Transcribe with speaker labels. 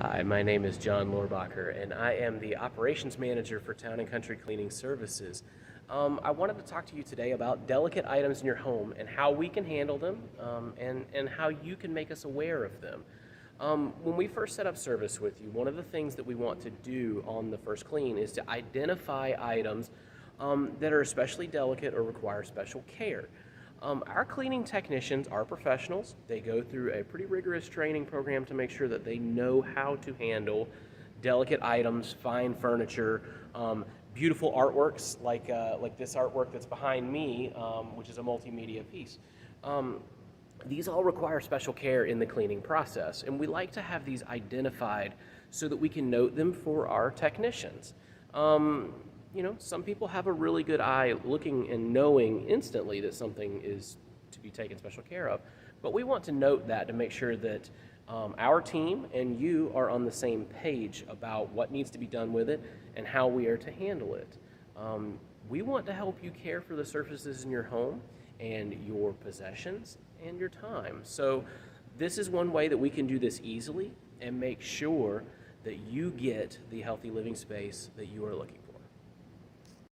Speaker 1: Hi, my name is Jon Lorbacher, and I am the Operations Manager for Town and Country Cleaning Services. I wanted to talk to you today about delicate items in your home and how we can handle them, and how you can make us aware of them. When we first set up service with you, one of the things that we want to do on the first clean is to identify items that are especially delicate or require special care. Our cleaning technicians are professionals. They go through a pretty rigorous training program to make sure that they know how to handle delicate items, fine furniture, beautiful artworks like this artwork that's behind me, which is a multimedia piece. These all require special care in the cleaning process, and we like to have these identified so that we can note them for our technicians. Some people have a really good eye looking and knowing instantly that something is to be taken special care of, but we want to note that to make sure that our team and you are on the same page about what needs to be done with it and how we are to handle it. We want to help you care for the surfaces in your home and your possessions and your time. So this is one way that we can do this easily and make sure that you get the healthy living space that you are looking for.